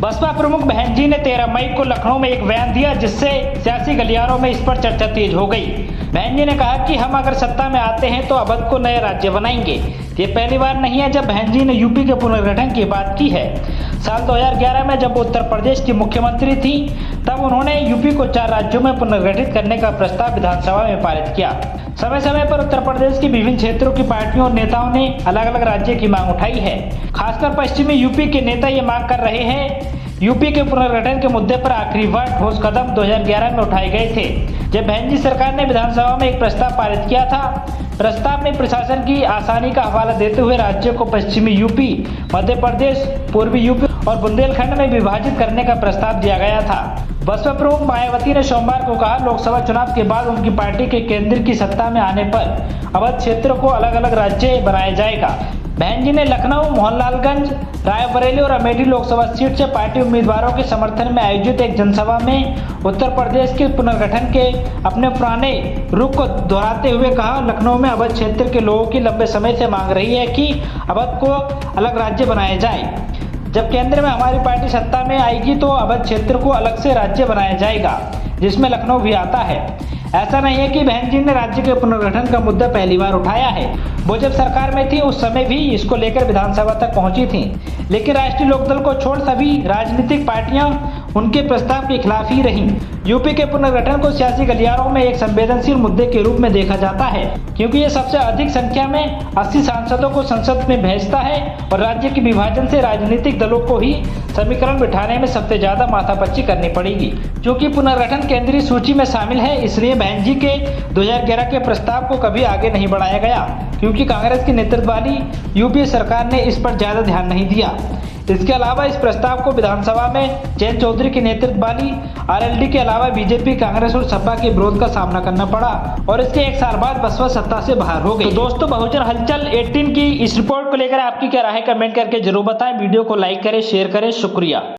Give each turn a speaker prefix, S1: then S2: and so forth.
S1: बसपा प्रमुख बहन जी ने 13 मई को लखनऊ में एक बयान दिया, जिससे सियासी गलियारों में इस पर चर्चा तेज हो गई। बहन जी ने कहा कि हम अगर सत्ता में आते हैं तो अवध को नए राज्य बनाएंगे। ये पहली बार नहीं है जब बहन जी ने यूपी के पुनर्गठन की बात की है। साल 2011 में जब उत्तर प्रदेश की मुख्यमंत्री थी, तब उन्होंने यूपी को 4 राज्यों में पुनर्गठित करने का प्रस्ताव विधानसभा में पारित किया। समय समय पर उत्तर प्रदेश के विभिन्न क्षेत्रों की पार्टियों और नेताओं ने अलग अलग राज्य की मांग उठाई है। खासकर पश्चिमी यूपी के नेता ये मांग कर रहे हैं। यूपी के पुनर्गठन के मुद्दे पर आखिरी बार ठोस कदम 2011 में उठाए गए थे, जब बहन जी सरकार ने विधानसभा में एक प्रस्ताव पारित किया था। प्रस्ताव में प्रशासन की आसानी का हवाला देते हुए राज्यों को पश्चिमी यूपी, मध्य प्रदेश, पूर्वी यूपी और बुंदेलखंड में विभाजित करने का प्रस्ताव दिया गया था। बसपा प्रमुख मायावती ने सोमवार को कहा, लोकसभा चुनाव के बाद उनकी पार्टी के केंद्र की सत्ता में आने पर अवध क्षेत्र को अलग अलग राज्य बनाया जाएगा। बहन जी ने लखनऊ, मोहनलालगंज, रायबरेली और अमेठी लोकसभा सीट से पार्टी उम्मीदवारों के समर्थन में आयोजित एक जनसभा में उत्तर प्रदेश के पुनर्गठन के अपने पुराने रुख को दोहराते हुए कहा, लखनऊ में अवध क्षेत्र के लोगों की लंबे समय से मांग रही है कि अवध को अलग राज्य बनाया जाए। जब केंद्र में हमारी पार्टी सत्ता में आएगी तो अवध क्षेत्र को अलग से राज्य बनाया जाएगा, जिसमें लखनऊ भी आता है। ऐसा नहीं है कि बहन जी ने राज्य के पुनर्गठन का मुद्दा पहली बार उठाया है। वो जब सरकार में थी उस समय भी इसको लेकर विधानसभा तक पहुंची थी, लेकिन राष्ट्रीय लोकदल को छोड़ सभी राजनीतिक पार्टियां उनके प्रस्ताव के खिलाफ ही रहीं। यूपी के पुनर्गठन को सियासी गलियारों में एक संवेदनशील मुद्दे के रूप में देखा जाता है, क्योंकि ये सबसे अधिक संख्या में 80 सांसदों को संसद में भेजता है और राज्य के विभाजन से राजनीतिक दलों को ही समीकरण बिठाने में सबसे ज्यादा माथापच्ची करनी पड़ेगी। क्योंकि पुनर्गठन केंद्रीय सूची में शामिल है, इसलिए बहन जी के 2011 के प्रस्ताव को कभी आगे नहीं बढ़ाया गया, क्योंकि कांग्रेस की नेतृत्व वाली यूपीए सरकार ने इस पर ज्यादा ध्यान नहीं दिया। इसके अलावा इस प्रस्ताव को विधानसभा में जयंत चौधरी के नेतृत्व वाली आरएलडी के अलावा बीजेपी, कांग्रेस और सपा के विरोध का सामना करना पड़ा और इसके 1 साल बाद बसपा सत्ता से बाहर हो गई। तो दोस्तों, बहुजन हलचल 18 की इस रिपोर्ट को लेकर आपकी क्या राय है, कमेंट करके जरूर बताएं। वीडियो को लाइक करें, शेयर करें। शुक्रिया।